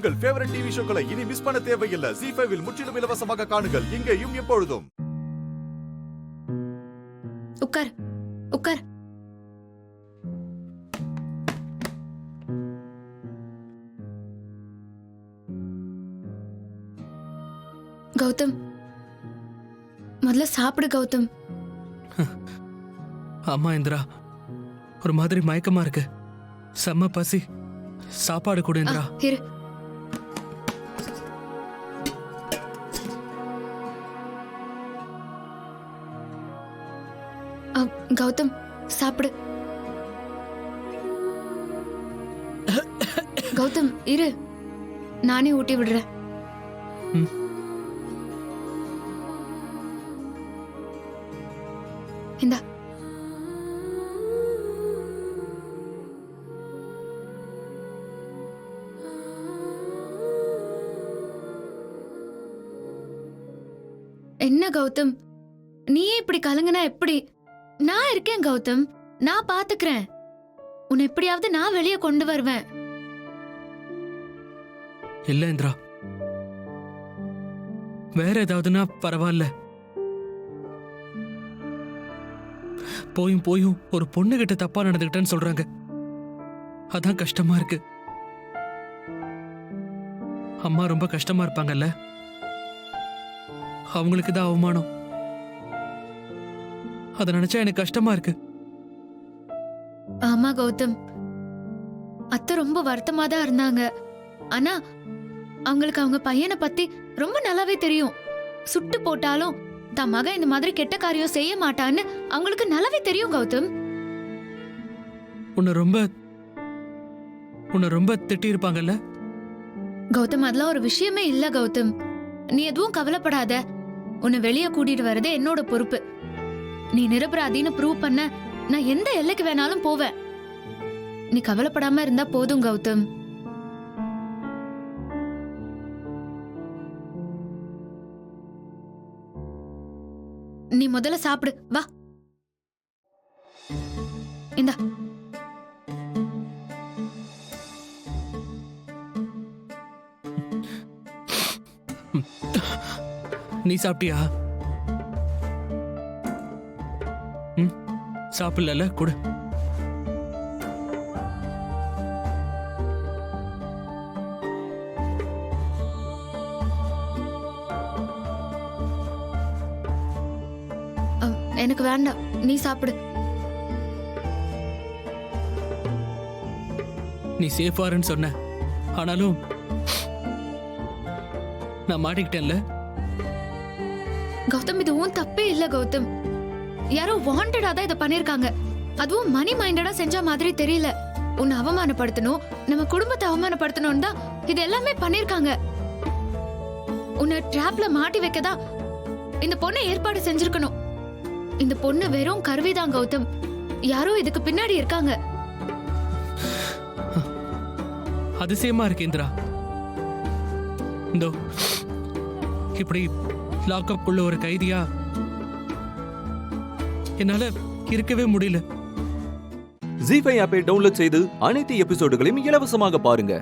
உங்கள் favourite TV ஷோக்களை இனி miss பண்ண தேவையில்லை. ZEE5 இல் முற்றிலும் இலவசமாக காணுங்கள். இங்கேயும் எப்பொழுதும். உட்கார் உட்கார். கௌதம், முதல்ல சாப்பிடு கௌதம். ஆமா இந்திரா, ஒரு மாதிரி மயக்கமா இருக்கு. செம்ம பசி. சாப்பாடு கொடு இந்திரா. இரு. கௌதம் சாப்பிடு. கௌதம் இரு, நானே ஊட்டி விடுறேன். இந்தா. என்ன கௌதம், நீயே இப்படி கலங்கினா எப்படி? நான் இருக்கேன் கௌதம், நான் பாத்துக்கிறேன். உன்னை எப்படியாவது நான் வெளியே கொண்டு வருவேன். இல்ல இந்திரா, வேற ஏதாவதுன்னா பரவாயில்ல. போயும் போயும் ஒரு பொண்ணு கிட்ட தப்பா நடந்துகிட்டேன்னு சொல்றாங்க. அதான் கஷ்டமா இருக்கு. அம்மா ரொம்ப கஷ்டமா இருப்பாங்கல்ல, அவங்களுக்கு தான் அவமானம். அத நினைச்சா எனக்கு கஷ்டமா இருக்கு. ஆமா கௌதம், அத்தை ரொம்ப வருத்தமா தான் இருந்தாங்க. ஆனா அவங்களுக்கு அவங்க பையனை பத்தி ரொம்ப நல்லாவே தெரியும். சுட்டு போட்டாலும் தன் மகன் இந்த மாதிரி கெட்ட காரியம் செய்ய மாட்டான்னு அவங்களுக்கு நல்லாவே தெரியும் கௌதம். உன்னை ரொம்ப திட்டி இருப்பாங்கல்ல கௌதம்? அதெல்லாம் ஒரு விஷயமே இல்ல கௌதம், நீ எதுவும் கவலைப்படாத. உன்னை வெளியே கூட்டிட்டு வர்றது என்னோட பொறுப்பு. நீ நிரபராதின்னு ப்ரூவ் பண்ண நான் எந்த எல்லைக்கு வேணாலும் போவேன். நீ கவலைப்படாம இருந்தா போதும் கௌதம். நீ முதல்ல சாப்பிடு, வா. இந்தா. நீ சாப்பிட்டியா? சாப்பிடல, கொடு. எனக்கு வேண்டாம், நீ சாப்பிடு. நீ சேஃபாருன்னு சொன்ன, ஆனாலும் நான் மாட்டிக்கிட்டேன்ல. கௌதம், இது உன் தப்பே இல்ல கௌதம். யாரோ வாண்டடா தான் இதை பண்ணிருக்காங்க. அதுவும் மணி மைண்டடா செஞ்ச மாதிரி தெரியல. உன்னை அவமானப்படுத்தணும், நம்ம குடும்பத்தை அவமானப்படுத்தணும் தான் இது எல்லாமே பண்ணிருக்காங்க. உன்னை டிராப்ல மாட்டி வைக்கதான் இந்த பொண்ணை ஏற்பாடு செஞ்சிருக்கணும். இந்த பொண்ணு வெறும் கருவிதான் கௌதம், யாரோ இதுக்கு பின்னாடி இருக்காங்க. அதிசயமா இருக்கு இந்திரா. இந்தோ இப்படி லாக்அப் உள்ள ஒரு கைதியா என்னால இருக்கவே முடியல. ZEE5 ஆப்பை டவுன்லோட் செய்து அனைத்து எபிசோடுகளையும் இலவசமாக பாருங்க.